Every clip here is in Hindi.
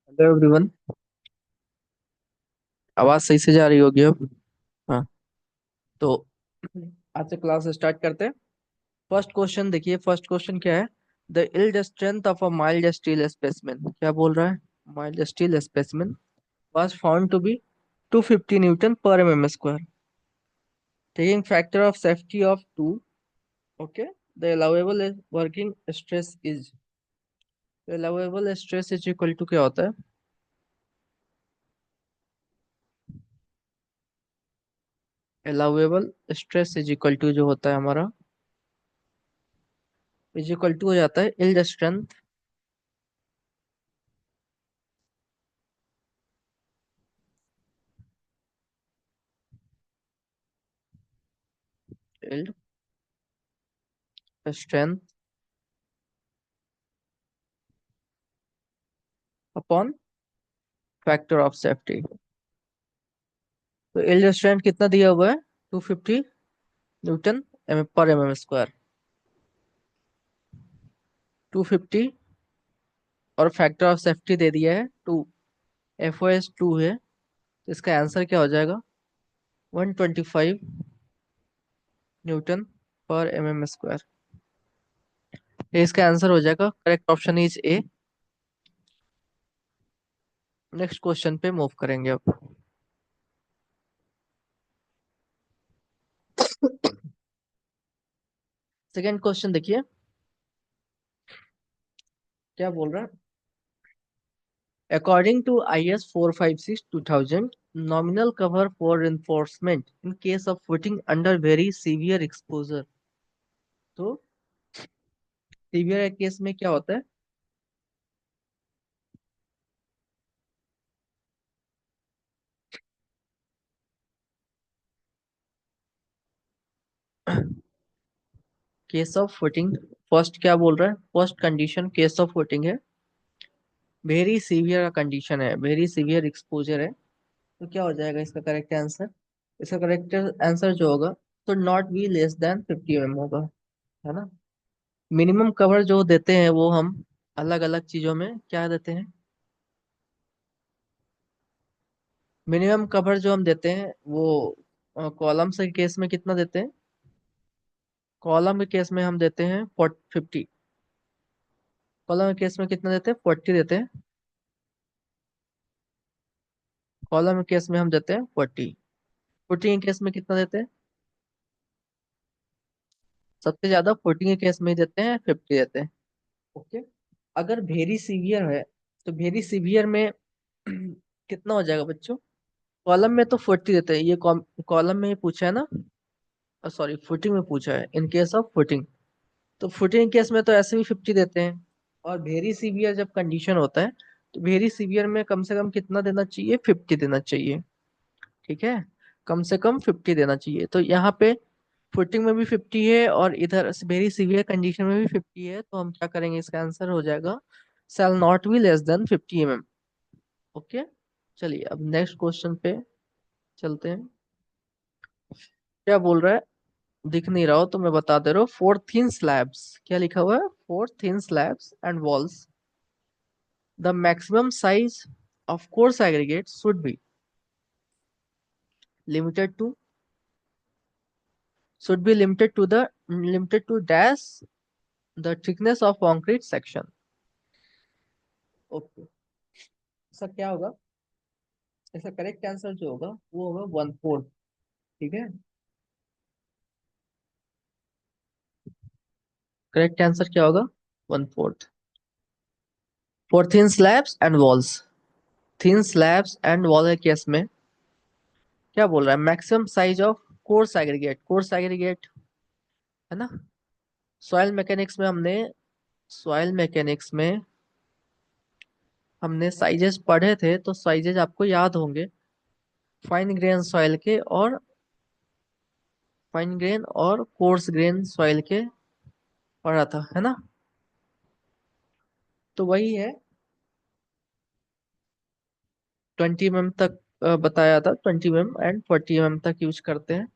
Hello everyone. आवाज सही से जा रही होगी अब। हाँ। तो आज से क्लास स्टार्ट करते हैं। फर्स्ट क्वेश्चन देखिए, फर्स्ट क्वेश्चन क्या है? The yield strength of a mild steel specimen, क्या बोल रहा है? Mild steel specimen was found to be 250 Newton पर mm square, taking factor of safety of 2. Okay, the allowable working stress is, allowable stress is equal to क्या होता है? allowable stress is equal to जो होता है हमारा, इज इक्वल टू हो जाता है yield strength yield strength upon factor of safety. तो यील्ड स्ट्रेंथ कितना दिया हुआ है? 250 न्यूटन पर एम एम स्क्वायर। 250 और फैक्टर ऑफ सेफ्टी दे दिया है 2। एफ ओ एस 2 है, तो इसका आंसर क्या हो जाएगा? 125 न्यूटन पर एम एम स्क्वायर। ये इसका आंसर हो जाएगा। Correct option is A. Next question पे मूव करेंगे अब। सेकेंड क्वेश्चन देखिए, क्या बोल रहा है? According to IS 456-2000, nominal cover for reinforcement in case of footing under very severe exposure। तो सीवियर केस में क्या होता है? केस ऑफ फुटिंग, फर्स्ट क्या बोल रहा है? First condition case of footing है, वेरी सीवियर का कंडीशन है, वेरी सीवियर एक्सपोजर है। तो क्या हो जाएगा इसका करेक्ट आंसर? इसका करेक्ट आंसर जो होगा, तो not be less than 50 mm होगा, है ना? मिनिमम कवर जो देते हैं वो हम अलग अलग चीजों में क्या देते हैं? मिनिमम कवर जो हम देते हैं वो कॉलम के केस में कितना देते हैं? कॉलम के केस में हम देते हैं 50। कॉलम के केस में कितना देते हैं? 40 देते हैं। कॉलम के केस में हम देते हैं 40। फुटिंग के केस में कितना देते हैं? सबसे ज्यादा फुटिंग के केस में ही देते हैं, 50 देते हैं। ओके। अगर वेरी सीवियर है, तो वेरी सीवियर में कितना हो जाएगा बच्चों? कॉलम में तो 40 देते हैं, ये कॉलम में ही पूछा है ना? सॉरी, फुटिंग में पूछा है, इन केस ऑफ फुटिंग। तो फुटिंग केस में तो ऐसे भी 50 देते हैं। और वेरी सीवियर जब कंडीशन होता है, तो वेरी सीवियर में कम से कम कितना देना चाहिए? 50 देना चाहिए। ठीक है, कम से कम 50 देना चाहिए। तो यहाँ पे फुटिंग में भी 50 है और इधर वेरी सीवियर कंडीशन में भी 50 है, तो हम क्या करेंगे? इसका आंसर हो जाएगा shall not be less than 50 mm। Okay, चलिए अब नेक्स्ट क्वेश्चन पे चलते हैं। क्या बोल रहा है? दिख नहीं रहा हो तो मैं बता दे रहा हूँ। फोर थिन स्लैब्स, क्या लिखा हुआ है? For thin slabs and walls, the maximum size of coarse aggregate should be limited to, should be limited to dash the thickness of concrete section। Okay, इसका क्या होगा? इसका करेक्ट आंसर जो होगा वो होगा 1/4। ठीक है, करेक्ट आंसर क्या होगा? 1/4 for thin slabs and walls. Thin slabs and wall के केस में क्या बोल रहा है? Maximum size of coarse aggregate, coarse aggregate है ना? सॉइल मैकेनिक्स में हमने, सॉइल मैकेनिक्स में हमने साइजेस पढ़े थे, तो साइजेस आपको याद होंगे। फाइन ग्रेन सॉइल के और फाइन ग्रेन और कोर्स ग्रेन सॉइल के पढ़ा था, है ना? तो वही है, 20 mm तक बताया था। 20 mm एंड 40 mm तक यूज करते हैं।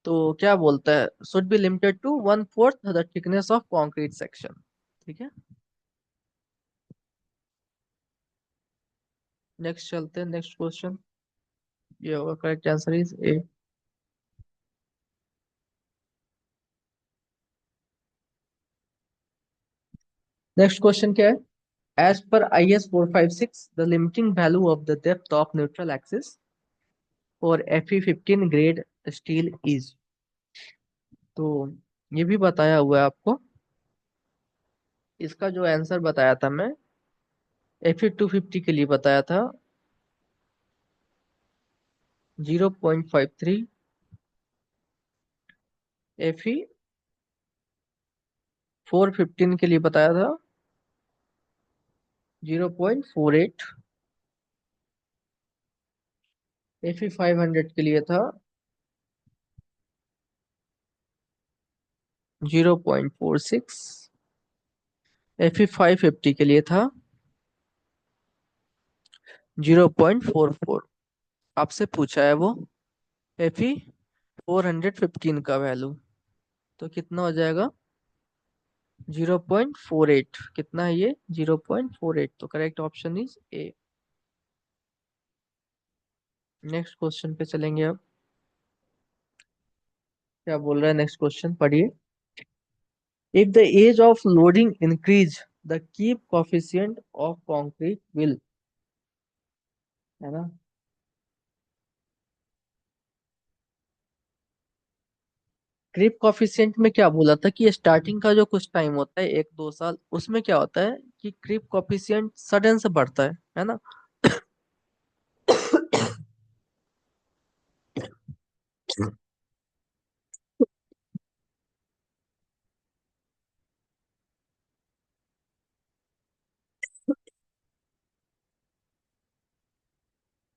तो क्या बोलता है? Should be limited to 1/4 the thickness of concrete section. ठीक है, नेक्स्ट चलते हैं, नेक्स्ट क्वेश्चन। ये होगा correct answer is A. Next question क्या है? As per IS 456 the limiting value of the depth of neutral axis for Fe15 grade steel is. तो ये भी बताया हुआ है आपको। इसका जो आंसर बताया था मैं, Fe250 के लिए बताया था 0.53, Fe415 के लिए बताया था 0.48, Fe500 के लिए था 0.46, Fe550 के लिए था 0.44। आपसे पूछा है वो Fe415 का वैल्यू, तो कितना हो जाएगा? 0.48। कितना है ये? 0.48। तो correct option is A. Next question पे चलेंगे अब। क्या बोल रहा है नेक्स्ट क्वेश्चन, पढ़िए। If the age of loading increase the creep coefficient of concrete will, है ना? क्रीप कोफिशिएंट में क्या बोला था कि स्टार्टिंग का जो कुछ टाइम होता है 1-2 साल, उसमें क्या होता है कि क्रीप कोफिशिएंट सडन से बढ़ता है ना?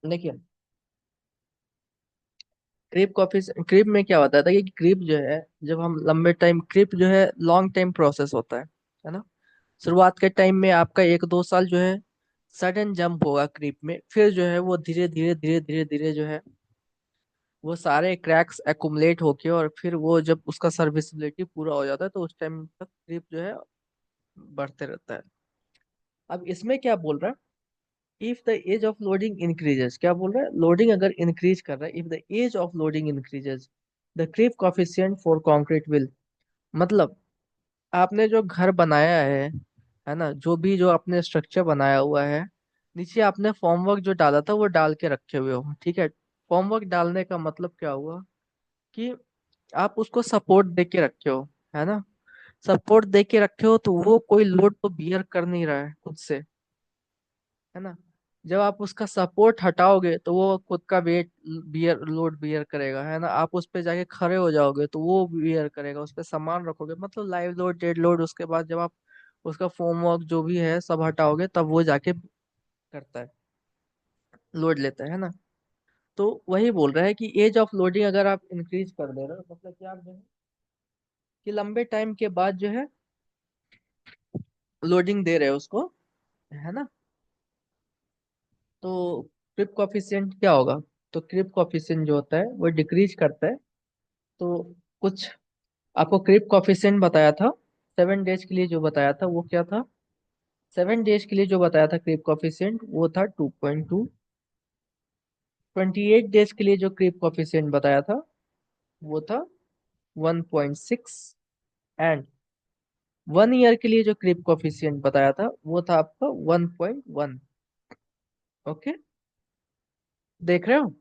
देखिए, क्रीप में क्या होता था कि क्रीप जो है, जब हम लंबे टाइम, क्रीप जो है लॉन्ग टाइम प्रोसेस होता है ना? शुरुआत के टाइम में आपका 1-2 साल जो है सडन जंप होगा क्रीप में, फिर जो है वो धीरे धीरे धीरे धीरे धीरे जो है वो सारे क्रैक्स एकुमुलेट होके, और फिर वो जब उसका सर्विसिबिलिटी पूरा हो जाता है तो उस टाइम तक क्रीप जो है बढ़ते रहता है। अब इसमें क्या बोल रहा है? If the age of loading increases, क्या बोल रहा है? लोडिंग अगर इंक्रीज कर रहा है, if the age of loading increases the creep coefficient for concrete will, मतलब आपने जो घर बनाया है ना, जो आपने स्ट्रक्चर बनाया हुआ है, नीचे आपने फॉर्मवर्क जो डाला था वो डाल के रखे हुए हो, ठीक है? फॉर्मवर्क डालने का मतलब क्या हुआ कि आप उसको सपोर्ट दे के रखे हो, है ना? सपोर्ट दे के रखे हो तो वो कोई लोड तो बियर कर नहीं रहा है खुद से, है ना? जब आप उसका सपोर्ट हटाओगे तो वो खुद का वेट लोड बियर करेगा, है ना? आप उस पे जाके खड़े हो जाओगे तो वो बियर करेगा, उस पे सामान रखोगे, मतलब लाइव लोड, डेड लोड। उसके बाद जब आप उसका फोम वर्क जो भी है सब हटाओगे, तब वो जाके करता है, लोड लेता है ना? तो वही बोल रहा है कि एज ऑफ लोडिंग अगर आप इंक्रीज कर दे रहे हो, मतलब कि आप जो है कि लंबे टाइम के बाद जो है लोडिंग दे रहे हो उसको, है ना? तो क्रिप कोफिशिएंट क्या होगा? तो क्रिप कोफिशिएंट जो होता है वो डिक्रीज करता है। तो कुछ आपको क्रिप कोफिशिएंट बताया था 7 डेज के लिए, जो बताया था वो क्या था? 7 डेज के लिए जो बताया था क्रिप कोफिशिएंट वो था 2.2। 28 डेज के लिए जो क्रिप कोफिशिएंट बताया था वो था 1.6। एंड 1 ईयर के लिए जो क्रिप कोफिशिएंट बताया था वो था आपका 1.1। ओके, देख रहे हो?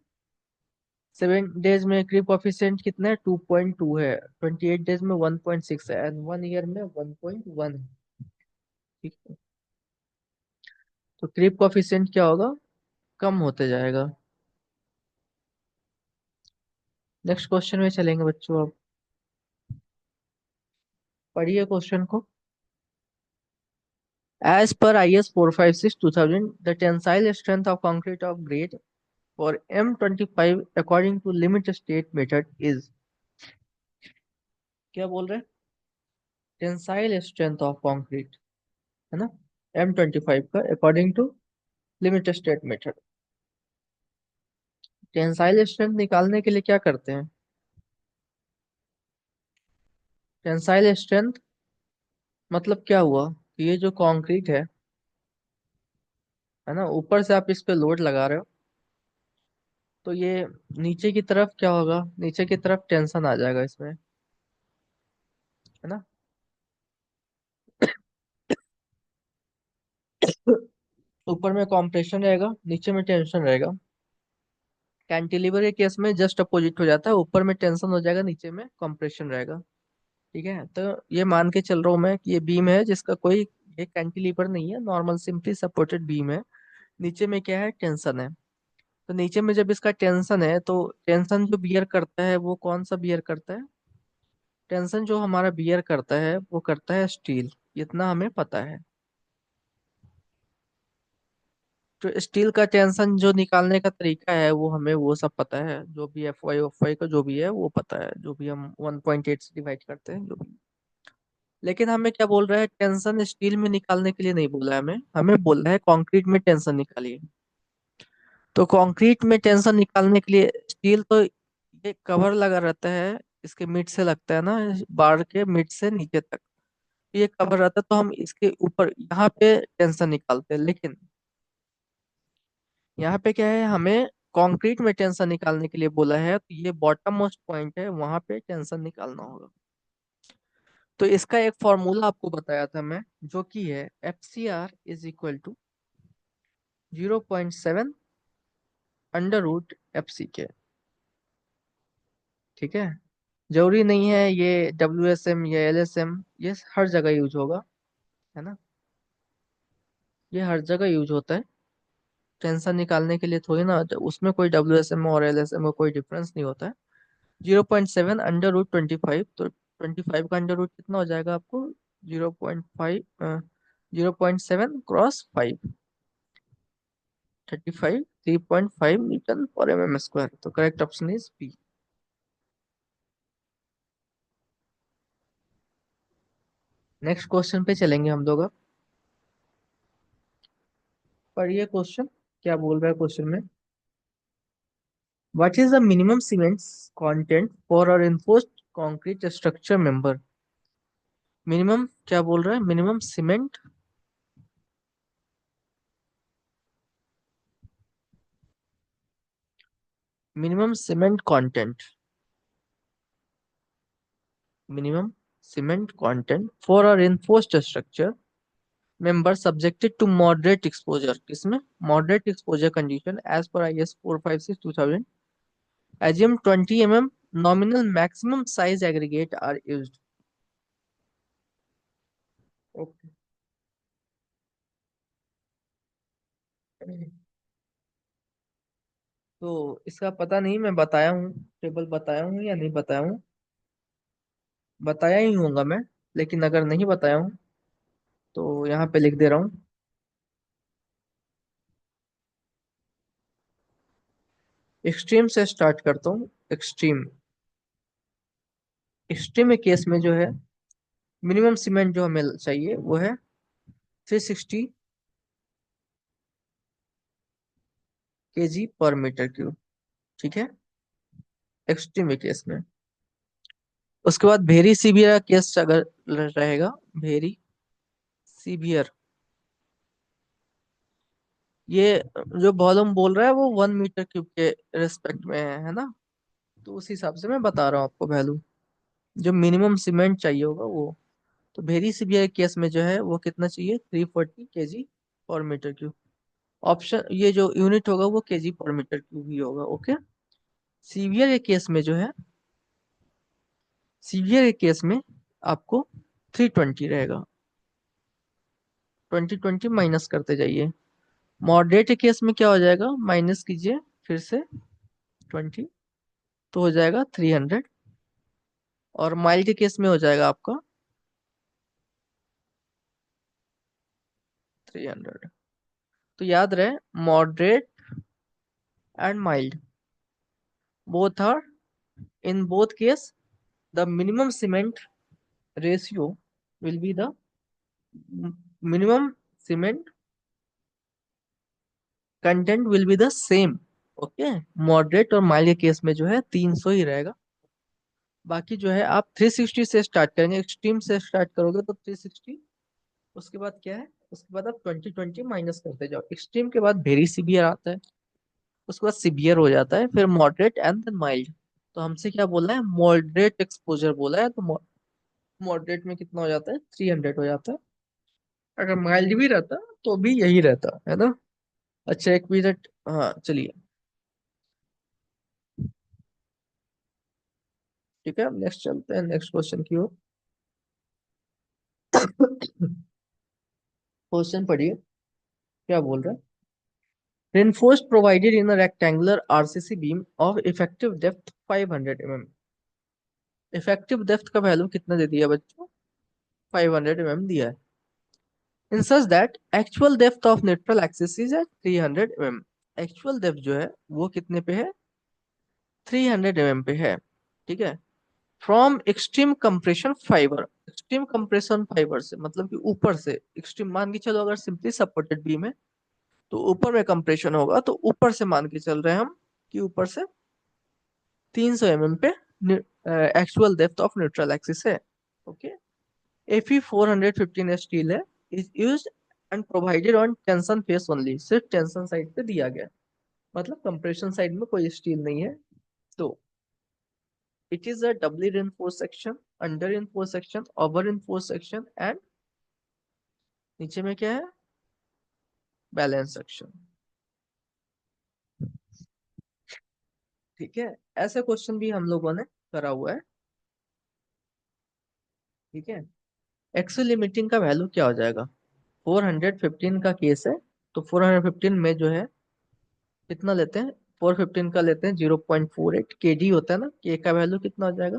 7 डेज में क्रिप कोफिशिएंट कितना है? 2.2 है। 28 डेज में 1.6 है, एंड 1 ईयर में 1.1 है। ठीक है, तो क्रिप कोफिशिएंट क्या होगा? कम होते जाएगा। नेक्स्ट क्वेश्चन में चलेंगे बच्चों अब। पढ़िए क्वेश्चन को। As per IS 456/2000 the tensile strength of concrete of grade for M25 according to limit state method is. क्या बोल रहे हैं? टेंसाइल स्ट्रेंथ ऑफ कंक्रीट, है ना, M25 का according to limit state method. Tensile strength निकालने के लिए क्या करते हैं? टेंसाइल स्ट्रेंथ मतलब क्या हुआ कि ये जो कंक्रीट है, है ना, ऊपर से आप इस पे लोड लगा रहे हो, तो ये नीचे की तरफ क्या होगा, नीचे की तरफ टेंशन आ जाएगा इसमें, है ना। ऊपर में कॉम्प्रेशन रहेगा, नीचे में टेंशन रहेगा। कैंटिलीवर के केस में जस्ट अपोजिट हो जाता है, ऊपर में टेंशन हो जाएगा, नीचे में कॉम्प्रेशन रहेगा। ठीक है, तो ये मान के चल रहा हूँ मैं कि ये बीम है जिसका कोई, ये कैंटिलीवर नहीं है, नॉर्मल सिंपली सपोर्टेड बीम है। नीचे में क्या है, टेंशन है। तो नीचे में जब इसका टेंशन है, तो टेंशन जो बियर करता है वो कौन सा बियर करता है, टेंशन जो हमारा बियर करता है वो करता है स्टील, इतना हमें पता है। तो स्टील का टेंशन जो निकालने का तरीका है वो हमें वो सब पता है, जो भी एफ वाई का जो भी है वो पता है, जो भी हम 1.8 से डिवाइड करते हैं जो भी। लेकिन हमें क्या बोल रहा है, टेंशन स्टील में निकालने के लिए नहीं बोला है, हमें हमें बोल रहा है कंक्रीट में टेंशन निकालिए। तो कंक्रीट में टेंशन निकालने के लिए स्टील तो ये कवर लगा रहता है, इसके मिड से लगता है ना, बार के मिड से नीचे तक ये कवर रहता है, तो हम इसके ऊपर यहाँ पे टेंशन निकालते हैं। लेकिन यहाँ पे क्या है, हमें कंक्रीट में टेंशन निकालने के लिए बोला है, तो ये बॉटम मोस्ट पॉइंट है, वहां पे टेंशन निकालना होगा। तो इसका एक फॉर्मूला आपको बताया था मैं, जो कि है FCR = 0.7 √FC के। ठीक है, जरूरी नहीं है ये WSM या LSM, ये हर जगह यूज होगा, है ना, ये हर जगह यूज होता है। टेंशन निकालने के लिए थोड़ी ना, उसमें कोई WSM और LSM में कोई डिफरेंस नहीं होता है। 0.7 √25, तो 25 का अंडर रूट कितना हो जाएगा आपको, 0.5, 0.7 × 5, 35, 3.5 N/mm²। तो correct option is B. Next question पे चलेंगे हम लोग अब। पढ़िए क्वेश्चन, क्या बोल रहा है क्वेश्चन में। What is the minimum cements content for a reinforced concrete structure member. Minimum क्या बोल रहा है, minimum cement, minimum cement content, minimum cement content for a reinforced structure member subjected to moderate exposure, किसमें, moderate exposure condition as per IS 456/2000, assume 20 mm nominal maximum size aggregate are used। Okay, तो इसका पता नहीं, मैं बताया हूँ, टेबल बताया हूँ या नहीं बताया हूँ, बताया ही होगा मैं, लेकिन अगर नहीं बताया हूँ तो यहाँ पे लिख दे रहा हूँ। एक्सट्रीम से स्टार्ट करता हूँ, एक्सट्रीम। एक्सट्रीम केस में जो है, मिनिमम सीमेंट जो हमें चाहिए वो है 360 kg/m³। ठीक है, एक्सट्रीम केस में। उसके बाद वेरी सीवियर केस अगर रहेगा, वेरी सीवियर, ये जो वॉल्यूम बोल रहा है वो 1 m³ के रेस्पेक्ट में है ना। तो उस हिसाब से मैं बता रहा हूँ आपको वैल्यू, जो मिनिमम सीमेंट चाहिए होगा वो। तो वेरी सीवियर केस में जो है वो कितना चाहिए, 340 kg/m³। ऑप्शन, ये जो यूनिट होगा वो kg/m³ ही होगा। ओके, सीवियर के केस में जो है, सीवियर के केस में आपको 320 रहेगा, 20 20 माइनस करते जाइए। मॉडरेट केस में क्या हो जाएगा, माइनस कीजिए फिर से 20, तो हो जाएगा 300। और माइल्ड के केस में हो जाएगा आपका 300। तो याद रहे, moderate and mild, both are, in both case the minimum cement ratio will be the minimum cement content will be the same. Okay, moderate और माइल्ड के केस में जो है 300 ही रहेगा। बाकी जो है आप 360 से स्टार्ट करेंगे, एक्सट्रीम से स्टार्ट करोगे तो 360, उसके बाद क्या है उसके बाद आप 2020 माइनस करते जाओ, एक्सट्रीम के बाद वेरी सीवियर आता है, उसके बाद सीवियर हो जाता है, फिर मॉडरेट एंड देन माइल्ड। तो हमसे क्या बोला है, मॉडरेट एक्सपोजर बोला है, तो मॉडरेट में कितना हो जाता है, 300 हो जाता है। अगर माइल्ड भी रहता तो भी यही रहता है ना। अच्छा एक मिनट, हाँ चलिए, ठीक है नेक्स्ट चलते हैं, नेक्स्ट क्वेश्चन की ओर। क्वेश्चन पढ़िए, क्या बोल रहा है। Reinforced provided in a rectangular RCC beam of effective depth 500 mm। Effective depth का वैल्यू कितना दे दिया बच्चों, 500 mm दिया है। In such that actual depth of neutral axis is at 300 mm। Actual depth जो है वो कितने पे है, 300 mm पे है, ठीक है। From extreme compression fibre, extreme compression fibre से मतलब कि ऊपर से, एक्सट्रीम मान के चलो, अगर सिंपली सपोर्टेड बीम है तो ऊपर में कंप्रेशन होगा, तो ऊपर से मान के चल रहे हैं हम कि ऊपर से 300 mm पे actual depth of neutral axis है, ओके। Fe 415 स्टील है, is used and provided on tension face only, सिर्फ टेंशन साइड पे दिया गया है, मतलब कंप्रेशन साइड में कोई स्टील नहीं है। तो it is a doubly reinforced section, under reinforced section, over reinforced section and नीचे में क्या है, बैलेंस सेक्शन, ठीक है। ऐसा क्वेश्चन भी हम लोगों ने करा हुआ है, ठीक है। एक्सल लिमिटिंग का वैल्यू क्या हो जाएगा, 415 का केस है, तो 415 में जो है कितना लेते हैं, 415 का लेते हैं 0.48 के जी होता है ना, के का वैल्यू कितना हो जाएगा,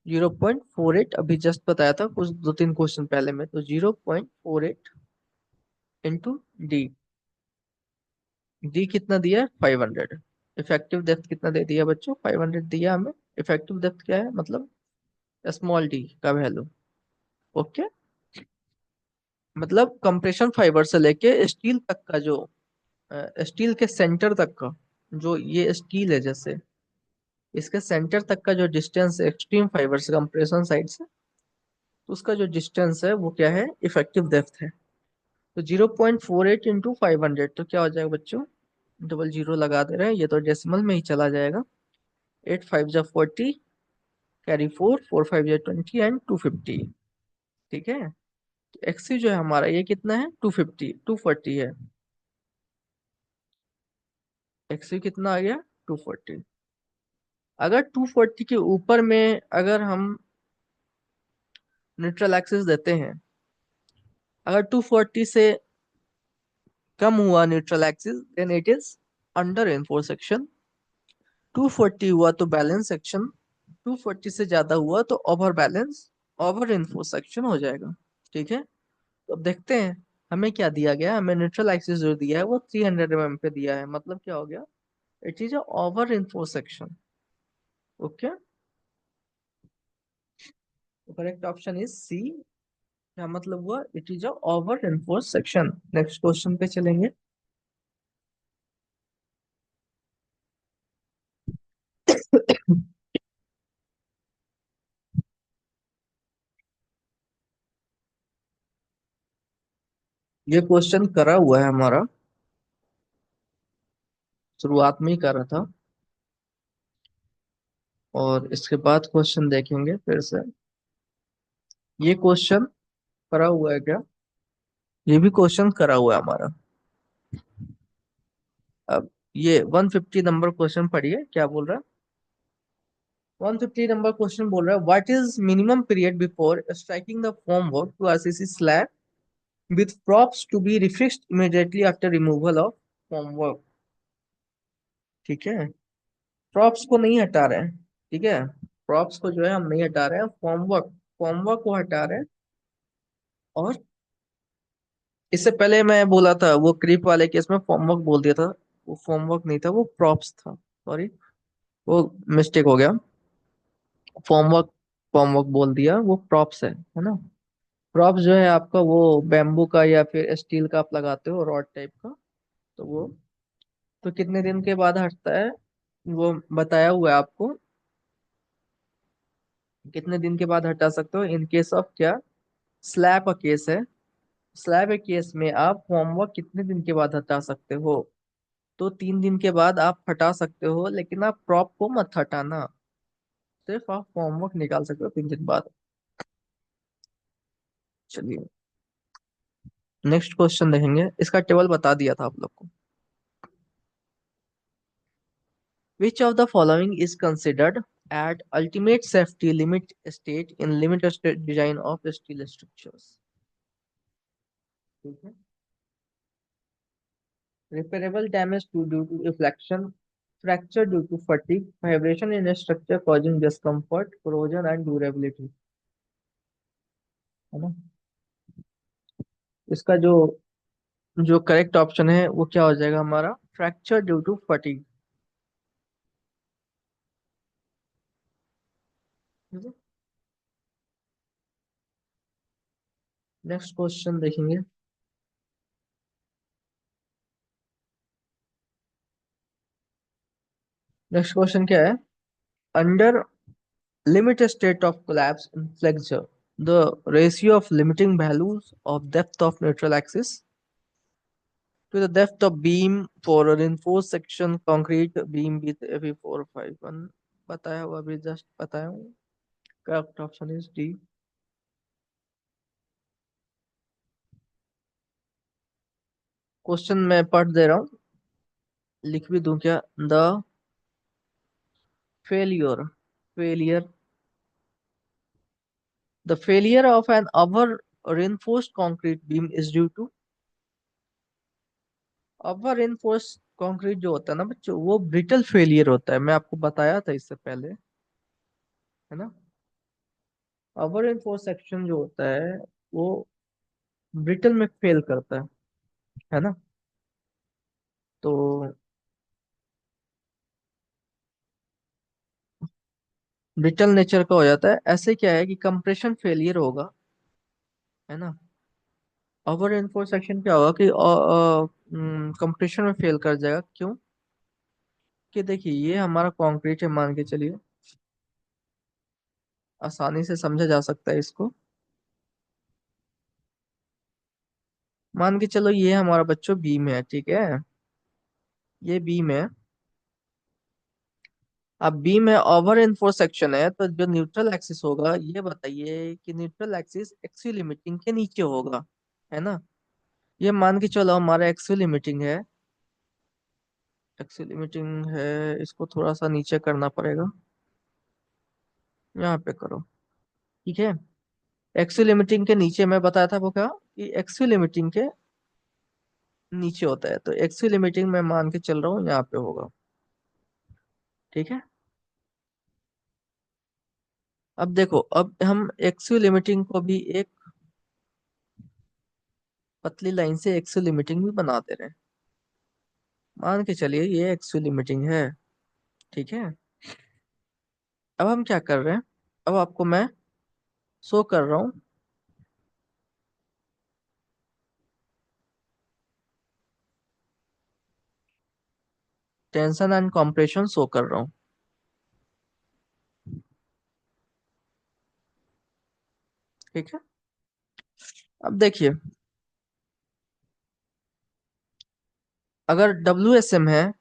0.48, अभी जस्ट बताया था कुछ 2-3 क्वेश्चन पहले में, तो 0.48 इंटू डी। डी कितना दिया है, 500। इफेक्टिव डेप्थ कितना दे दिया बच्चों, 500 दिया हमें। इफेक्टिव डेप्थ क्या है, मतलब स्मॉल डी का वैल्यू, ओके। मतलब कंप्रेशन फाइबर से लेके स्टील तक का जो, स्टील के सेंटर तक का, जो ये स्टील है जैसे, इसके सेंटर तक का जो डिस्टेंस है एक्सट्रीम फाइबर से कंप्रेशन साइड से, तो उसका जो डिस्टेंस है वो क्या है, इफेक्टिव डेप्थ है। तो 0.48 इंटू 500 तो क्या हो जाएगा बच्चों, डबल जीरो लगा दे रहे हैं, ये तो डेसिमल में ही चला जाएगा। 8 5 जा 40, कैरी 4 4 5 जा 20 एंड 250, ठीक है। एक्सी जो है हमारा ये कितना है, 240 है। एक्सी कितना आ गया, 240। अगर 240 के ऊपर में अगर हम न्यूट्रल एक्सिस देते हैं, अगर 240 से कम हुआ neutral axis then it is under reinforce section, 240 हुआ तो बैलेंस सेक्शन, 240 से ज्यादा हुआ तो over balance, over reinforce section हो जाएगा, ठीक है। तो अब देखते हैं हमें क्या दिया गया, हमें न्यूट्रल एक्सिस जो दिया है वो 300 mm पे दिया है, मतलब क्या हो गया, it is over reinforce section, okay. Correct option is C. क्या मतलब हुआ, it is over reinforce section. Next question पे चलेंगे। ये क्वेश्चन करा हुआ है हमारा, शुरुआत में ही करा था, और इसके बाद क्वेश्चन देखेंगे फिर से। ये क्वेश्चन करा हुआ है क्या, ये भी क्वेश्चन करा हुआ है हमारा। अब ये 150 नंबर क्वेश्चन पढ़िए, क्या बोल रहा है। 150 नंबर क्वेश्चन बोल रहा है, what is minimum period before striking the formwork to RCC slab with props to be refixed immediately after removal of formwork, ठीक है। प्रॉप्स को नहीं हटा रहे हैं, ठीक है। प्रॉप्स को जो है हम नहीं हटा रहे हैं, फॉर्म वर्क को हटा रहे हैं। और इससे पहले मैं बोला था वो क्रीप वाले केस में फॉर्म वर्क बोल दिया था, वो फॉर्म वर्क नहीं था, वो प्रॉप्स था, सॉरी, वो मिस्टेक हो गया। फॉर्म वर्क, फॉर्म वर्क बोल दिया, वो प्रॉप्स है ना। प्रॉप्स जो है आपका वो बैम्बू का या फिर स्टील का आप लगाते हो, रॉड टाइप का, तो वो तो कितने दिन के बाद हटता है, वो बताया हुआ है आपको, कितने दिन के बाद हटा सकते हो इन केस ऑफ क्या, स्लैब का केस है। स्लैब के केस में आप होमवर्क कितने दिन के बाद हटा सकते हो? तो 3 दिन के बाद आप हटा सकते हो, लेकिन आप प्रॉप को मत हटाना। सिर्फ आप होमवर्क निकाल सकते हो 3 दिन बाद। चलिए, नेक्स्ट क्वेश्चन देखेंगे। इसका टेबल बता दिया था आप लोग को। Which of the following is considered at ultimate safety limit state in limit state design of steel structures? ठीक है। Repairable damage to due to reflection, fracture due to fatigue, vibration in a structure causing discomfort, corrosion and durability। है ना? इसका जो जो करेक्ट ऑप्शन है वो क्या हो जाएगा हमारा? Fracture due to fatigue. Next question देखेंगे। नेक्स्ट क्वेश्चन क्या है? Under limit state of collapse in flexure, the ratio of limiting values of depth of neutral axis to the depth of beam for a reinforced section concrete beam with Fe451। बताया हुआ अभी जस्ट बताया हूँ। Correct option is D. Question मैं पढ़ दे रहा हूँ, लिख भी दूं क्या? The failure failure the failure of an over reinforced concrete beam is due to। Over reinforced concrete जो होता है ना बच्चों, वो ब्रिटल फेलियर होता है। मैं आपको बताया था इससे पहले, है ना? ओवर reinforced सेक्शन जो होता है वो ब्रिटल में फेल करता है ना? तो ब्रिटल नेचर का हो जाता है। ऐसे क्या है कि कंप्रेशन फेलियर होगा, है ना? ओवर reinforced सेक्शन क्या होगा कि कंप्रेशन में फेल कर जाएगा। क्यों? कि देखिए, ये हमारा कंक्रीट है, मान के चलिए, आसानी से समझा जा सकता है इसको। मान के चलो ये हमारा बच्चों बीम है, ठीक है? ये बीम है। अब बीम में ओवर एनफोर्स सेक्शन है, तो जो न्यूट्रल एक्सिस होगा, ये बताइए कि न्यूट्रल एक्सिस एक्सियल लिमिटिंग के नीचे होगा, है ना? ये मान के चलो हमारा एक्सियल लिमिटिंग है। एक्सियल लिमिटिंग है, इसको थोड़ा सा नीचे करना पड़ेगा। यहाँ पे करो, ठीक है? एक्सियल लिमिटिंग के नीचे मैं बताया था वो क्या, कि एक्सियल लिमिटिंग के नीचे होता है। तो एक्सियल लिमिटिंग मैं मान के चल रहा हूँ यहाँ पे होगा, ठीक है? अब देखो, अब हम एक्सियल लिमिटिंग को भी एक पतली लाइन से एक्सियल लिमिटिंग भी बना दे रहे हैं। मान के चलिए ये एक्सियल लिमिटिंग है, ठीक है? अब हम क्या कर रहे हैं? अब आपको मैं शो कर रहा हूँ, टेंशन एंड कॉम्प्रेशन शो कर रहा हूँ, ठीक है? अब देखिए, अगर WSM है,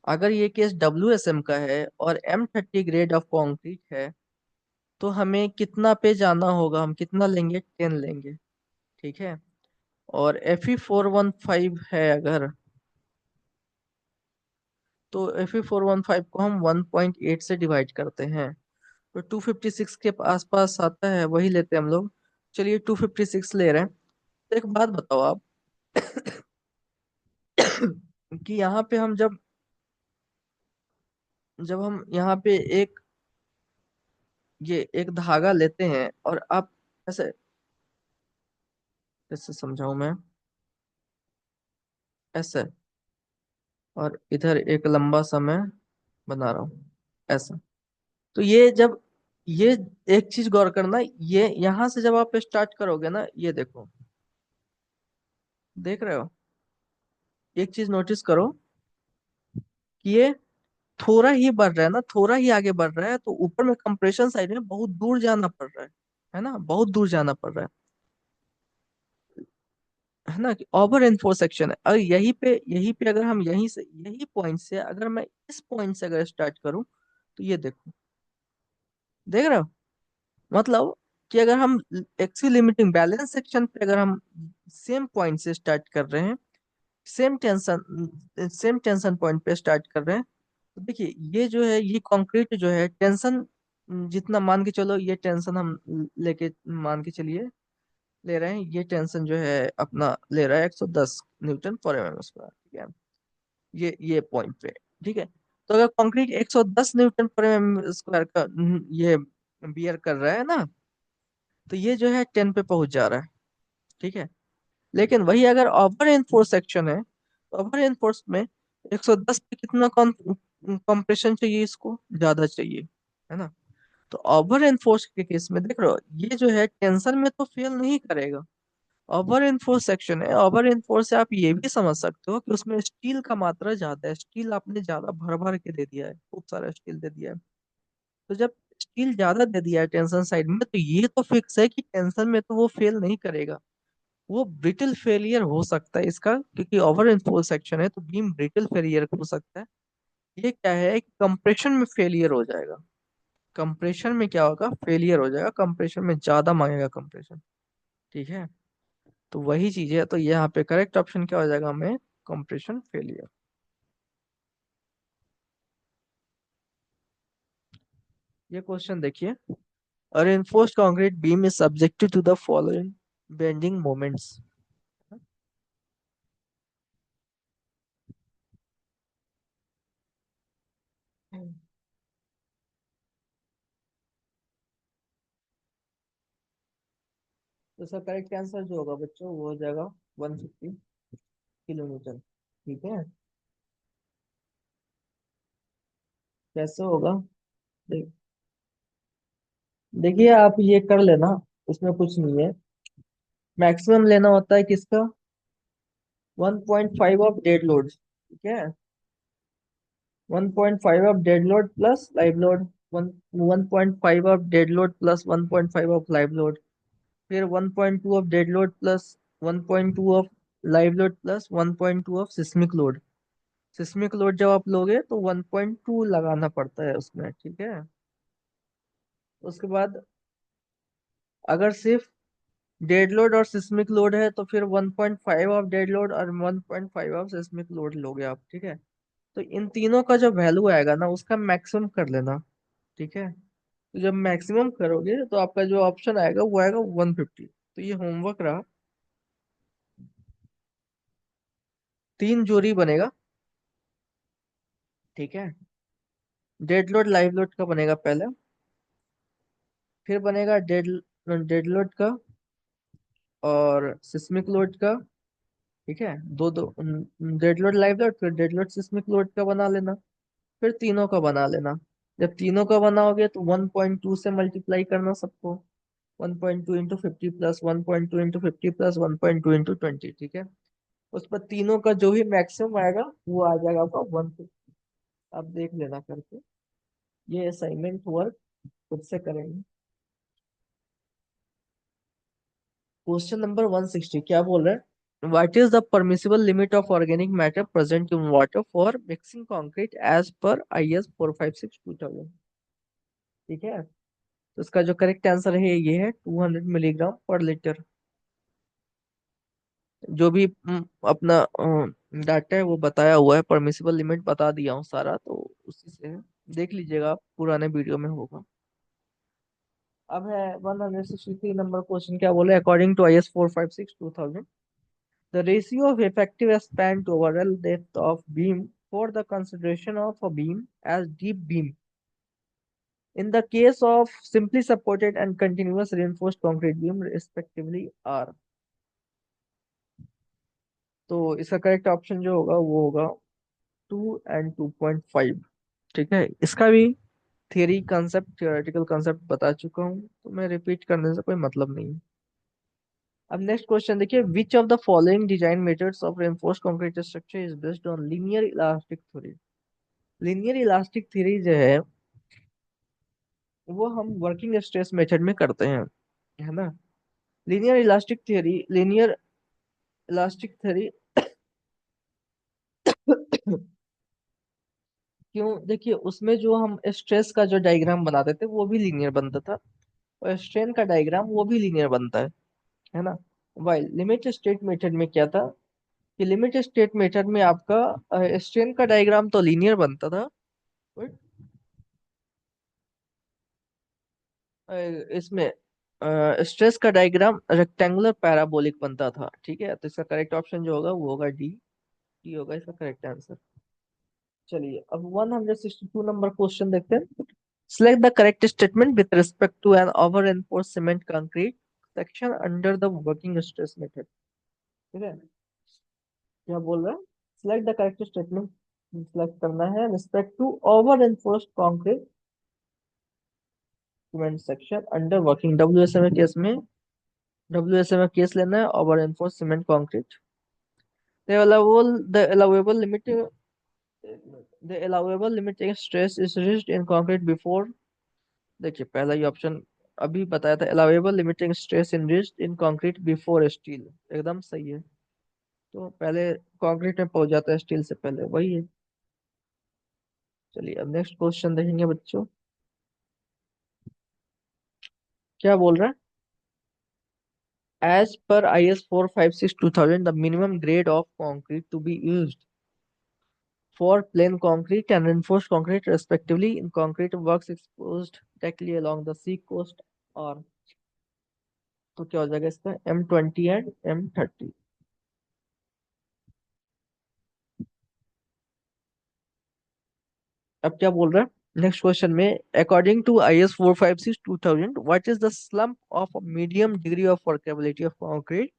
अगर ये केस WSM का है और M30 ग्रेड ऑफ कंक्रीट है, तो हमें कितना पे जाना होगा? हम कितना लेंगे? 10 लेंगे, ठीक है? और Fe415 है अगर, तो Fe415 को हम 1.8 से डिवाइड करते हैं, तो 256 के आसपास आता है, वही लेते हैं हम लोग। चलिए 256 ले रहे हैं। तो एक बात बताओ आप कि यहाँ पे हम जब जब हम यहाँ पे एक ये एक धागा लेते हैं, और आप ऐसे, कैसे समझाऊं मैं? ऐसे, और इधर एक लंबा सा मैं बना रहा हूँ, ऐसा। तो ये जब ये एक चीज गौर करना, ये यहाँ से जब आप स्टार्ट करोगे ना, ये देखो, देख रहे हो? एक चीज नोटिस करो कि ये थोड़ा ही बढ़ रहा है ना, थोड़ा ही आगे बढ़ रहा है, तो ऊपर में कंप्रेशन साइड में बहुत दूर जाना पड़ रहा है ना? बहुत दूर जाना पड़ रहा है। है ना, कि ओवर एनफोर्स सेक्शन है। और यहीं पे अगर हम यहीं से यही पॉइंट से अगर मैं इस पॉइंट से अगर स्टार्ट करूं, तो ये देखो, देख रहे हो, मतलब कि अगर हम एक्चुअली लिमिटिंग बैलेंस सेक्शन पे अगर हम सेम पॉइंट से स्टार्ट कर रहे हैं, सेम टेंशन पॉइंट पे स्टार्ट कर रहे हैं, तो देखिए ये जो है, ये कंक्रीट जो है टेंशन जितना मान के चलो, ये टेंशन हम लेके मान के चलिए ले रहे हैं, ये टेंशन जो है अपना ले रहा है 110 न्यूटन पर एमएम स्क्वायर, ठीक है, ये पॉइंट पे, ठीक है। तो अगर कंक्रीट 110 न्यूटन पर एमएम स्क्वायर का ये बियर कर रहा है ना, तो ये जो है 10 पे पहुंच जा रहा है, ठीक है। लेकिन वही अगर ओवर एनफोर्स सेक्शन है, तो ओवर एनफोर्स में 110 पे कितना कंप्रेशन चाहिए, इसको ज्यादा चाहिए, है ना। तो ओवर एनफोर्स के केस में देख रहे हो, ये जो है टेंशन में तो फेल नहीं करेगा, ओवर एनफोर्स सेक्शन है, ओवर एनफोर्स से आप ये भी समझ सकते हो कि उसमें स्टील का मात्रा ज्यादा है, स्टील आपने ज्यादा भर भर के दे दिया है, खूब सारा स्टील दे दिया है। तो जब स्टील ज्यादा दे दिया है टेंशन साइड में, तो ये तो फिक्स है कि टेंशन में तो वो फेल नहीं करेगा, वो ब्रिटल फेलियर हो सकता है इसका, क्योंकि ओवर एनफोर्स सेक्शन है तो बीम ब्रिटल फेलियर हो सकता है। ये क्या है कि कंप्रेशन में फेलियर हो जाएगा, कंप्रेशन में क्या होगा, फेलियर हो जाएगा, कंप्रेशन में ज्यादा मांगेगा कंप्रेशन, ठीक है। तो वही चीज है, तो यहाँ पे करेक्ट ऑप्शन क्या हो जाएगा हमें, कंप्रेशन फेलियर। ये क्वेश्चन देखिए, a reinforced concrete beam is subjected to the following bending moments। तो इसका करेक्ट आंसर जो होगा बच्चों, वो हो जाएगा 150 किलोमीटर, ठीक है। कैसे होगा, देख देखिए आप ये कर लेना, इसमें कुछ नहीं है। मैक्सिमम लेना होता है किसका, 1.5 ऑफ डेड लोड, ठीक है, 1.5 of dead load plus live load, one 1.5 of dead load plus 1.5 of live load, फिर 1.2 of dead load plus 1.2 of live load plus 1.2 of seismic load. Seismic load जब आप लोगे तो 1.2 लगाना पड़ता है उसमें, ठीक है। उसके बाद अगर सिर्फ डेड लोड और सिस्मिक लोड है, तो फिर 1.5 ऑफ डेड लोड और 1.5 ऑफ सिस्मिक लोड लोगे आप, ठीक है। तो इन तीनों का जो वैल्यू आएगा ना, उसका मैक्सिमम कर लेना, ठीक है। तो जब मैक्सिमम करोगे तो आपका जो ऑप्शन आएगा वो आएगा 150। तो ये होमवर्क रहा, 3 जोड़ी बनेगा, ठीक है। डेड लोड लाइव लोड का बनेगा पहले, फिर बनेगा डेड लोड का और सिस्मिक लोड का, ठीक है। दो दो डेड लोड लाइव लोड, फिर डेड लोड सिस्मिक लोड का बना लेना, फिर तीनों का बना लेना। जब तीनों का बनाओगे तो 1.2 से मल्टीप्लाई करना सबको, 1.2 into 50 plus 1.2 into 50 plus 1.2 into 20, ठीक है। उस पर तीनों का जो भी मैक्सिमम आएगा वो आ जाएगा आपका 150। आप देख लेना करके, ये असाइनमेंट वर्क खुद से करेंगे। क्वेश्चन नंबर 160 क्या बोल रहा है, what is the permissible limit of organic matter present in water for mixing concrete as per IS 456/2000, ठीक है। तो इसका जो करेक्ट आंसर है ये है 200 मिलीग्राम पर लीटर। जो भी अपना डाटा है वो बताया हुआ है, परमिसिबल लिमिट बता दिया हूँ सारा, तो उसी से देख लीजिएगा आप, पुराने वीडियो में होगा। अब है 163 नंबर क्वेश्चन, क्या बोले, according to IS 456/2000, the ratio of effective span to overall depth of beam for the consideration of a beam as deep beam in the case of simply supported and continuous reinforced concrete beam respectively are। तो इसका करेक्ट ऑप्शन जो होगा वो होगा 2 और 2.5, ठीक है। इसका भी थियोरेटिकल कंसेप्ट बता चुका हूँ, तो मैं रिपीट करने से कोई मतलब नहीं है। अब नेक्स्ट क्वेश्चन देखिए, विच of the following design methods of reinforced concrete structure is based on linear elastic theory. Linear elastic theory जो है वो हम वर्किंग स्ट्रेस मेथड में करते हैं, है ना। Linear elastic theory, linear elastic theory क्यों, देखिए उसमें जो हम स्ट्रेस का जो डायग्राम बनाते थे वो भी लीनियर बनता था, और स्ट्रेन का डायग्राम वो भी लीनियर बनता है ना। वाइल लिमिट स्टेट मेथड में क्या था कि लिमिट स्टेट मेथड में आपका स्ट्रेन का डायग्राम तो लीनियर बनता था, बट इसमें स्ट्रेस का डायग्राम रेक्टेंगुलर पैराबोलिक बनता था। ठीक है, तो इसका करेक्ट ऑप्शन जो होगा वो होगा डी। डी होगा इसका करेक्ट आंसर। चलिए अब 162 नंबर क्वेश्चन देखते हैं। Select the correct statement with respect to an over-enforced cement concrete section under the working stress method। ठीक है, क्या बोल रहा है? Select the correct statement, select करना है respect to over-enforced concrete cement section under working WSMA case में, WSMA केस लेना है over-enforced cement concrete। The allowable limit, the allowable limiting stress is reached in concrete before। देखिए पहला ही ऑप्शन अभी बताया था, allowable limiting stress in wrist in concrete before steel, एकदम सही है। तो पहले कंक्रीट में पहुंच जाता है स्टील से पहले, वही है। चलिए अब नेक्स्ट क्वेश्चन देखेंगे बच्चों, क्या बोल रहा है। As per IS 456/2000 the minimum grade of concrete to be used for plain concrete and reinforced concrete respectively in concrete works exposed directly along the sea coast और, तो क्या हो जाएगा इसका M20 एंड M30। अब क्या बोल रहा है नेक्स्ट क्वेश्चन में, according to IS 456/2000 what is the slump of medium degree of workability of concrete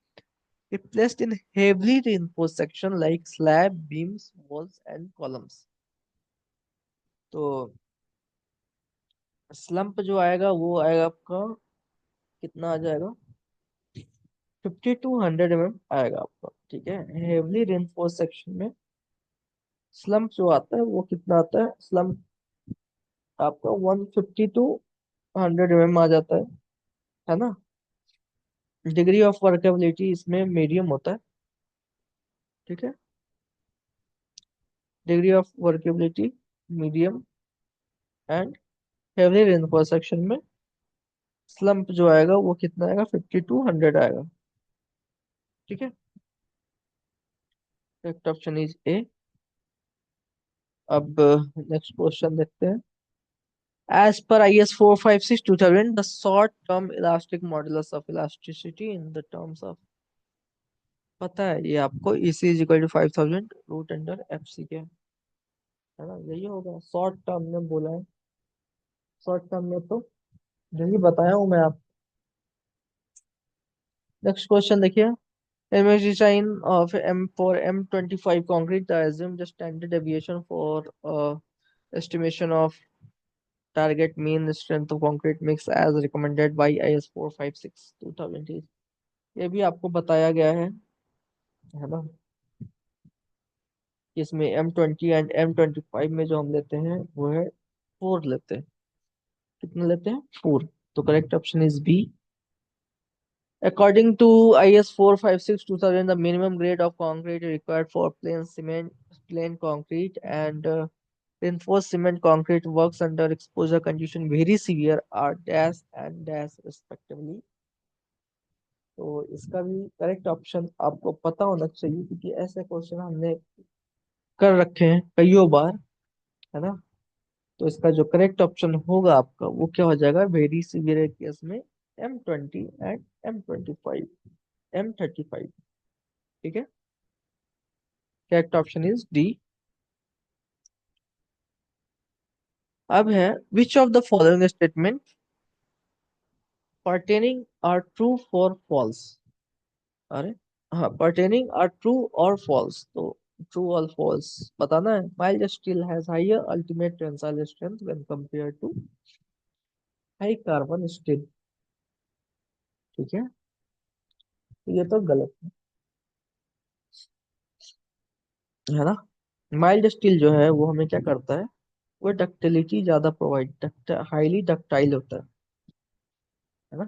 if placed in heavily reinforced section like slab beams walls and columns. तो स्लम्प जो आएगा वो आएगा आपका, कितना आ जाएगा, 50 to 100 mm आएगा आपका। ठीक है, हेवली reinforced सेक्शन में स्लम्प जो आता है वो कितना आता है, स्लम्प आपका 150 to 100 mm आ जाता है ना। डिग्री ऑफ वर्केबिलिटी इसमें मीडियम होता है। ठीक है, degree of workability medium and heavy rainfall section में स्लम्प जो आएगा वो कितना आएगा, 50 to 100 आएगा। ठीक है, करेक्ट ऑप्शन इज ए। अब नेक्स्ट क्वेश्चन देखते हैं। As per IS 456/2000 the short term elastic modulus of elasticity in the terms of, पता है ये आपको, EC is equal to 5000 root under FC के, है ना, यही होगा शॉर्ट टर्म में बोला है। शॉर्ट टर्म में तो यही बताया हूँ मैं आप। नेक्स्ट क्वेश्चन देखिए। Image design of M25 concrete, the assumed standard deviation for estimation of target mean strength of concrete mix as recommended by IS 456/2000 is, ये भी आपको बताया गया है ना। इसमें M20 एंड M25 में जो हम लेते हैं वो है 4 लेते हैं। कितने लेते हैं, 4। तो correct option is B. According to IS 456/2000, the minimum grade of concrete required for plain concrete and reinforced cement concrete works under exposure condition very severe are dash and dash respectively। तो इसका भी करेक्ट ऑप्शन आपको पता होना चाहिए, क्योंकि ऐसे क्वेश्चन हमने कर रखे हैं कईयों बार, है ना। तो इसका जो करेक्ट ऑप्शन होगा आपका वो क्या हो जाएगा, वेरी सीवियर केस में M20 एंड M25, M35। ठीक है, करेक्ट ऑप्शन इज डी। अब है which of the following statement pertaining are true for false. अरे हाँ, पर्टेनिंग आर ट्रू और फॉल्स, तो ट्रू और फॉल्स बताना है। Mild steel has higher ultimate tensile strength when compare to high carbon steel. ठीक है, तो ये तो गलत है ना। माइल्ड स्टील जो है वो हमें क्या करता है, वो डक्टिलिटी ज्यादा प्रोवाइड, हाईली डक्टाइल होता है ना।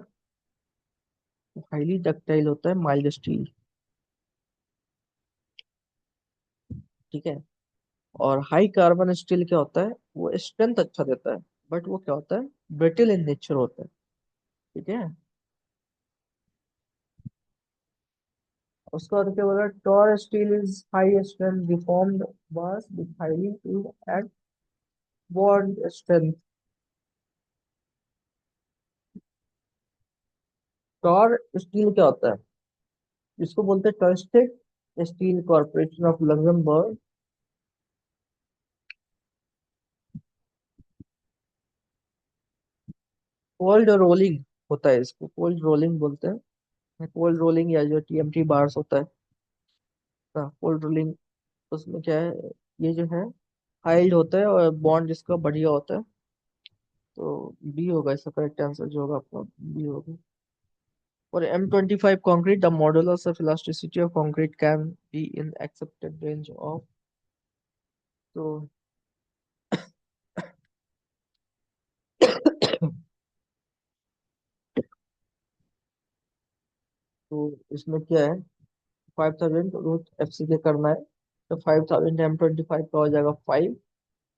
हाईली डक्टाइल होता है माइल्ड स्टील। ठीक है। और हाई कार्बन स्टील क्या होता है, वो स्ट्रेंथ अच्छा देता है, बट वो क्या होता है, ब्रिटिल इन नेचर होता है। ठीक है। उसका बाद क्या बोला, tor steel is high strength deformed bars with highly tooled at bond strength. Tor steel क्या होता है, इसको बोलते हैं Torsted steel corporation of Luxembourg. Cold rolling होता है, इसको कोल्ड रोलिंग बोलते हैं। कोल्ड रोलिंग या जो टीएमटी बार्स होता है, कोल्ड रोलिंग, उसमें क्या है, ये जो है हाइल्ड होता है और बॉन्ड जिसका बढ़िया होता है। तो बी होगा इसका करेक्ट आंसर, जो होगा आपका बी होगा। और M25 concrete, the modulus of elasticity of concrete can be in accepted range of। तो तो इसमें क्या है, 5000 रूट एफ सी के करना है। तो 5000 M25 का हो जाएगा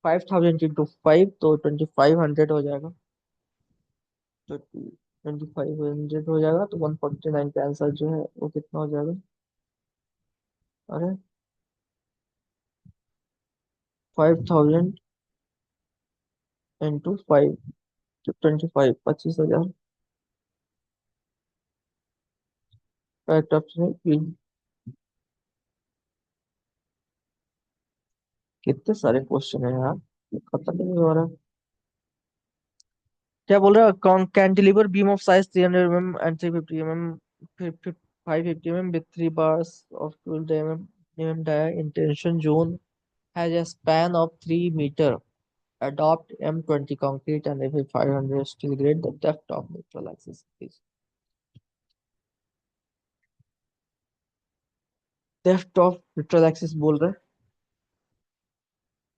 5000 इंटू 5, तो 2500 हो जाएगा। तो 2500 हो जाएगा, तो 149 का आंसर जो है वो कितना हो जाएगा। अरे 5000 इंटू 5, तो 25 करेक्ट ऑप्शन है बी। कितने सारे क्वेश्चन है यार, ये खत्म ही नहीं हो रहा। क्या बोल रहा है, cantilever beam of size 300 and 350 550 with 3 bars of 12 dia intention zone has a span of 3 meter. Adopt M20 concrete and if 500 steel grade, the depth of neutral axis is। Depth of neutral axis बोल रहे हैं,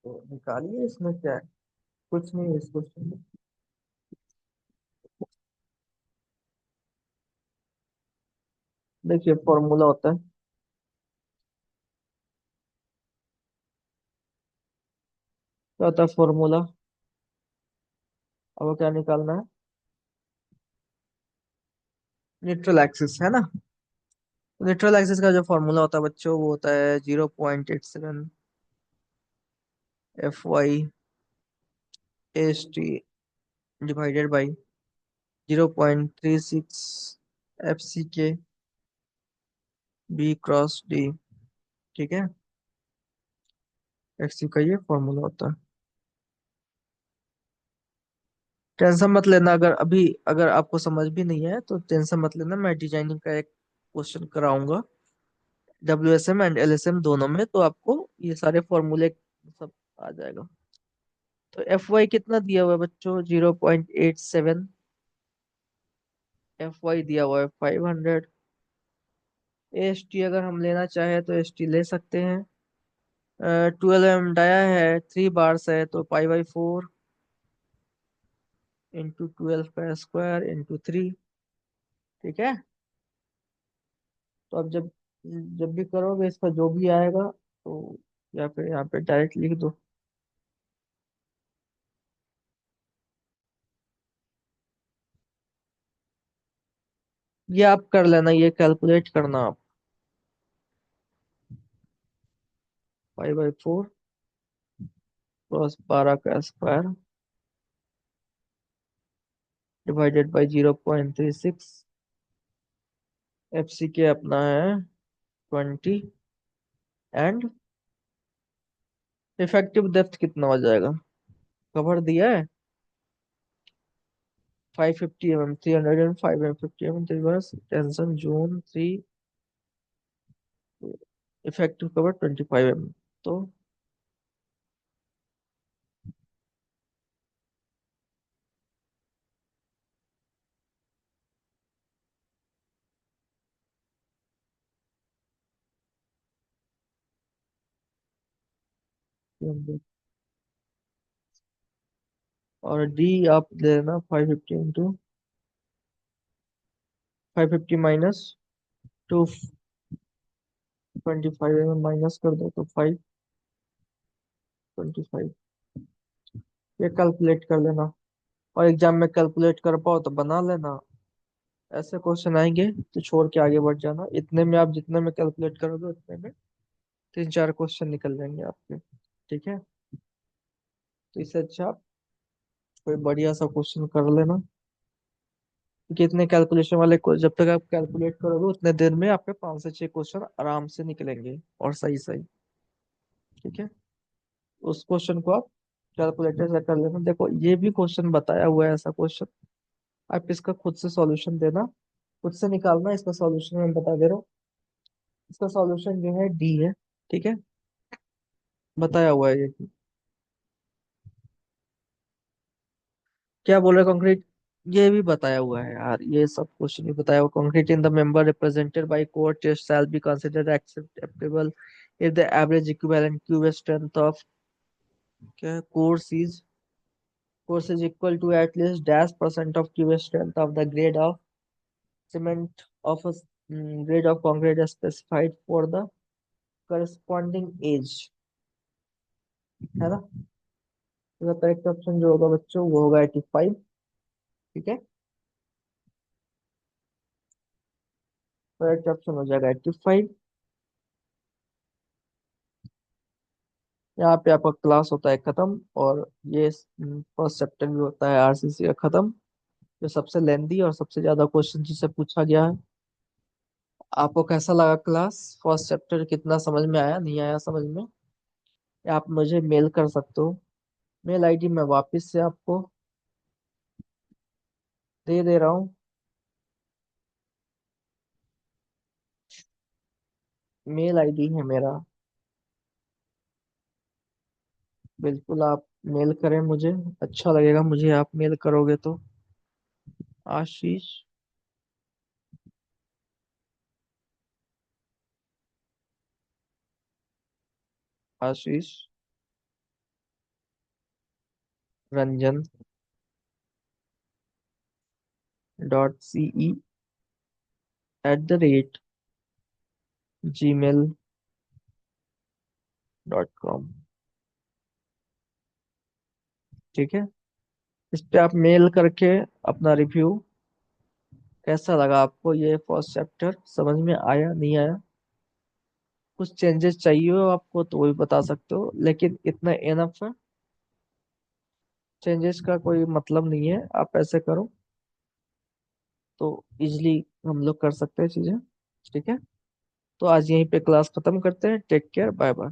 तो निकालिए इसमें क्या है, कुछ नहीं है इस क्वेश्चन में। देखिए फॉर्मूला होता है, क्या होता है फॉर्मूला, अब वो क्या निकालना है, न्यूट्रल एक्सिस है ना। न्यूट्रल एक्सिस का जो फॉर्मूला होता है बच्चों, वो होता है 0.87 FY divided by 0.36 FCK B cross D। ठीक है, एक्स का ये फॉर्मूला होता है। टेंशन मत लेना, अगर अभी अगर आपको समझ भी नहीं है तो टेंशन मत लेना, मैं डिजाइनिंग का एक क्वेश्चन कराऊंगा WSM एंड LSM दोनों में, तो आपको ये सारे फॉर्मूले सब आ जाएगा। तो FY कितना दिया हुआ है बच्चों, 0.87। FY दिया हुआ है 500। AST अगर हम लेना चाहे तो ST ले सकते हैं। 12 डाया है, 3 बार्स है, तो पाई/4 इंटू 12 का स्क्वायर इंटू 3। ठीक है। तो अब जब जब भी करोगे इसका जो भी आएगा, तो या फिर यहाँ पे डायरेक्ट लिख दो। ये आप कर लेना, ये कैलकुलेट करना आप। 5/4 प्लस 12 का स्क्वायर डिवाइडेड बाई 0.36। FCK अपना है 20। एंड इफेक्टिव डेप्थ कितना हो जाएगा, कवर दिया है 550 mm, 305 mm, 50 mm reverse tension zone 3, effective cover 25 mm। तो और डी आप लेना 550 माइनस 225 mm माइनस कर दो तो 5। 25। ये कैलकुलेट कर लेना, और एग्जाम में कैलकुलेट कर पाओ तो बना लेना। ऐसे क्वेश्चन आएंगे तो छोड़ के आगे बढ़ जाना, इतने में आप जितने में कैलकुलेट करोगे उतने में 3 4 क्वेश्चन निकल जाएंगे आपके। ठीक है, तो इससे अच्छा आप कोई बढ़िया सा क्वेश्चन कर लेना, क्योंकि इतने कैलकुलेशन वाले को जब तक आप कैलकुलेट करोगे उतने देर में आपके 5 से 6 क्वेश्चन आराम से निकलेंगे और सही सही। ठीक है, उस क्वेश्चन को आप कैलकुलेटर से कर लेना। देखो ये भी क्वेश्चन बताया हुआ है ऐसा क्वेश्चन, आप इसका खुद से सॉल्यूशन देना, खुद से निकालना। इसका सॉल्यूशन मैं बता दे रहा हूँ, इसका सॉल्यूशन जो है डी है। ठीक है, बताया हुआ है ये। क्या बोल रहे कंक्रीट, ये भी बताया हुआ है यार, ये सब क्वेश्चन भी बताया हुआ। Concrete in the member represented by core test shall be considered acceptable if the average equivalent QA strength of क्या course is equal to at least dash percent of QA strength of the grade of cement of a grade of concrete as specified for the corresponding age। है ना, तो करेक्ट ऑप्शन जो होगा बच्चों वो होगा 85। ठीक है, करेक्ट ऑप्शन हो जाएगा 85। यहाँ पे आपका क्लास होता है खत्म, और ये फर्स्ट चैप्टर भी होता है आरसीसी का खत्म, जो सबसे लेंदी और सबसे ज्यादा क्वेश्चन जिससे पूछा गया है। आपको कैसा लगा क्लास, फर्स्ट चैप्टर कितना समझ में आया, नहीं आया समझ में? या आप मुझे मेल कर सकते हो, मेल आईडी मैं वापस से आपको दे दे रहा हूँ। मेल आईडी है मेरा, बिल्कुल आप मेल करें, मुझे अच्छा लगेगा मुझे आप मेल करोगे तो। आशीष, आशीष रंजन .ce@gmail.com। ठीक है, इस पे आप मेल करके अपना रिव्यू, कैसा लगा आपको ये फर्स्ट चैप्टर, समझ में आया नहीं आया, कुछ चेंजेस चाहिए हो आपको तो वो भी बता सकते हो, लेकिन इतना एनफ है। चेंजेस का कोई मतलब नहीं है, आप ऐसे करो तो इजिली हम लोग कर सकते हैं चीजें। ठीक है, तो आज यहीं पे क्लास खत्म करते हैं, टेक केयर, बाय बाय।